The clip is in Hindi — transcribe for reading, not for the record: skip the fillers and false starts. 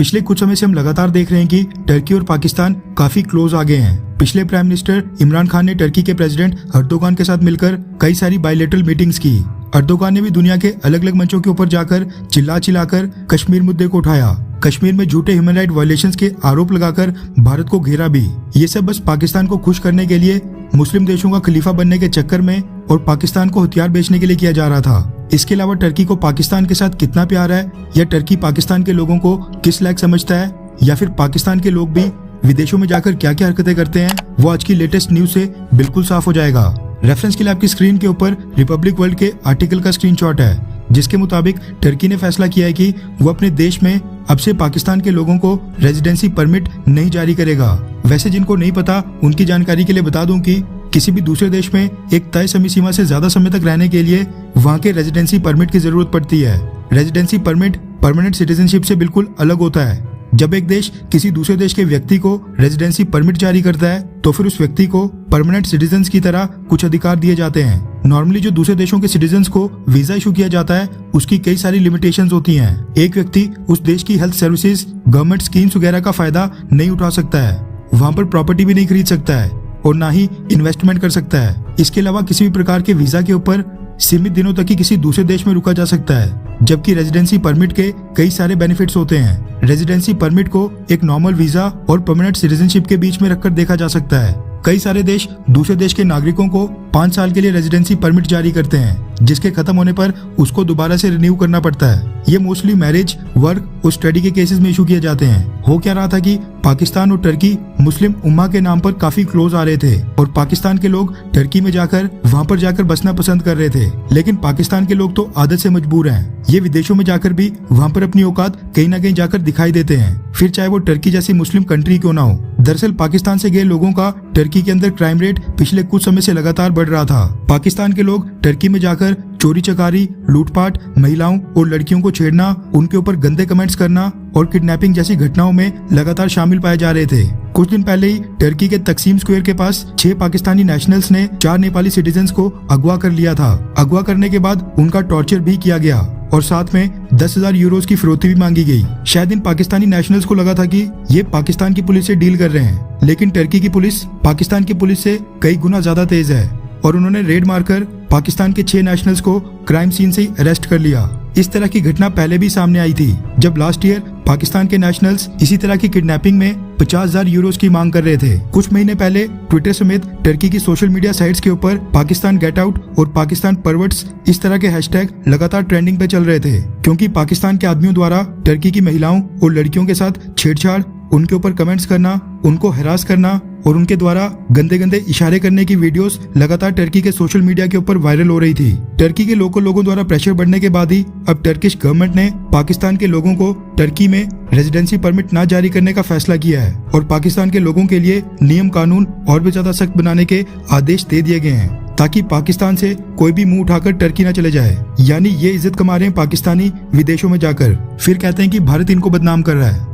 पिछले कुछ समय से हम लगातार देख रहे हैं कि टर्की और पाकिस्तान काफी क्लोज आ गए हैं। पिछले प्राइम मिनिस्टर इमरान खान ने टर्की के प्रेसिडेंट अर्दोगान के साथ मिलकर कई सारी बायलैटरल मीटिंग्स की। अर्दोगान ने भी दुनिया के अलग अलग मंचों के ऊपर जाकर चिल्लाकर कश्मीर मुद्दे को उठाया। कश्मीर में झूठे ह्यूमन राइट वायलेशंस के आरोप लगाकर भारत को घेरा भी। ये सब बस पाकिस्तान को खुश करने के लिए, मुस्लिम देशों का खलीफा बनने के चक्कर में और पाकिस्तान को हथियार बेचने के लिए किया जा रहा था। इसके अलावा टर्की को पाकिस्तान के साथ कितना प्यार है, या टर्की पाकिस्तान के लोगों को किस लायक समझता है, या फिर पाकिस्तान के लोग भी विदेशों में जाकर क्या क्या हरकतें करते हैं, वो आज की लेटेस्ट न्यूज से बिल्कुल साफ हो जाएगा। रेफरेंस के लिए आपकी स्क्रीन के ऊपर रिपब्लिक वर्ल्ड के आर्टिकल का स्क्रीनशॉट है, जिसके मुताबिक टर्की ने फैसला किया है कि वो अपने देश में अब से पाकिस्तान के लोगों को रेजिडेंसी परमिट नहीं जारी करेगा। वैसे जिनको नहीं पता उनकी जानकारी के लिए बता दूं कि किसी भी दूसरे देश में एक तय समय सीमा से ज्यादा समय तक रहने के लिए वहाँ के रेजिडेंसी परमिट की जरूरत पड़ती है। रेजिडेंसी परमिट परमानेंट सिटीजनशिप से बिल्कुल अलग होता है। जब एक देश किसी दूसरे देश के व्यक्ति को रेजिडेंसी परमिट जारी करता है तो फिर उस व्यक्ति को परमानेंट सिटीजन्स की तरह कुछ अधिकार दिए जाते हैं। नॉर्मली जो दूसरे देशों के सिटीजन्स को वीजा इशू किया जाता है उसकी कई सारी लिमिटेशंस होती हैं। एक व्यक्ति उस देश की हेल्थ सर्विसेज, गवर्नमेंट स्कीम्स वगैरह का फायदा नहीं उठा सकता है, वहाँ पर प्रॉपर्टी भी नहीं खरीद सकता है और ना ही इन्वेस्टमेंट कर सकता है। इसके अलावा किसी भी प्रकार के वीजा के ऊपर सीमित दिनों तक ही किसी दूसरे देश में रुका जा सकता है, जबकि रेजिडेंसी परमिट के कई सारे बेनिफिट्स होते हैं। रेजिडेंसी परमिट को एक नॉर्मल वीजा और परमानेंट सिटीजनशिप के बीच में रखकर देखा जा सकता है। कई सारे देश दूसरे देश के नागरिकों को 5 साल के लिए रेजिडेंसी परमिट जारी करते हैं, जिसके खत्म होने पर उसको दोबारा से रिन्यू करना पड़ता है। ये मोस्टली मैरिज, वर्क और स्टडी के केसेस में इशू किए जाते हैं। हो क्या रहा था कि पाकिस्तान और टर्की मुस्लिम उम्मा के नाम पर काफी क्लोज आ रहे थे और पाकिस्तान के लोग टर्की में जाकर वहाँ पर जाकर बसना पसंद कर रहे थे, लेकिन पाकिस्तान के लोग तो आदत से मजबूर हैं। ये विदेशों में जाकर भी वहाँ पर अपनी औकात कहीं ना कहीं जाकर दिखाई देते हैं, फिर चाहे वो टर्की जैसी मुस्लिम कंट्री क्यों ना हो। दरअसल पाकिस्तान से गए लोगों का टर्की के अंदर क्राइम रेट पिछले कुछ समय से लगातार बढ़ रहा था। पाकिस्तान के लोग टर्की में जाकर चोरी चकारी, लूटपाट, महिलाओं और लड़कियों को छेड़ना, उनके ऊपर गंदे कमेंट्स करना और किडनैपिंग जैसी घटनाओं में लगातार शामिल पाए जा रहे थे। कुछ दिन पहले ही टर्की के तकसीम स्क्वायर के पास 6 पाकिस्तानी नेशनल्स ने 4 नेपाली सिटीजन्स को अगवा कर लिया था। अगवा करने के बाद उनका टॉर्चर भी किया गया और साथ में 10,000 यूरोज की फिरौती भी मांगी गई। शायद इन पाकिस्तानी नेशनल्स को लगा था कि ये पाकिस्तान की पुलिस से डील कर रहे हैं, लेकिन टर्की की पुलिस पाकिस्तान की पुलिस से कई गुना ज्यादा तेज है और उन्होंने रेड मारकर पाकिस्तान के 6 नेशनल्स को क्राइम सीन से ही अरेस्ट कर लिया। इस तरह की घटना पहले भी सामने आई थी, जब लास्ट ईयर पाकिस्तान के नेशनल्स इसी तरह की किडनैपिंग में 50,000 यूरोज की मांग कर रहे थे। कुछ महीने पहले ट्विटर समेत टर्की की सोशल मीडिया साइट्स के ऊपर पाकिस्तान गेट आउट और पाकिस्तान परवर्ट्स इस तरह के हैशटैग लगातार ट्रेंडिंग पे चल रहे थे, क्योंकि पाकिस्तान के आदमियों द्वारा टर्की की महिलाओं और लड़कियों के साथ छेड़छाड़, उनके ऊपर कमेंट्स करना, उनको हरास करना और उनके द्वारा गंदे गंदे इशारे करने की वीडियोस लगातार टर्की के सोशल मीडिया के ऊपर वायरल हो रही थी। टर्की के लोकल लोगों द्वारा प्रेशर बढ़ने के बाद ही अब टर्किश गवर्नमेंट ने पाकिस्तान के लोगों को टर्की में रेजिडेंसी परमिट न जारी करने का फैसला किया है और पाकिस्तान के लोगों के लिए नियम कानून और भी ज्यादा सख्त बनाने के आदेश दे दिए गए हैं, ताकि पाकिस्तान से कोई भी मुंह उठाकर टर्की न चले जाए। यानी ये इज्जत कमा रहे हैं पाकिस्तानी विदेशों में जाकर, फिर कहते हैं कि भारत इनको बदनाम कर रहा है।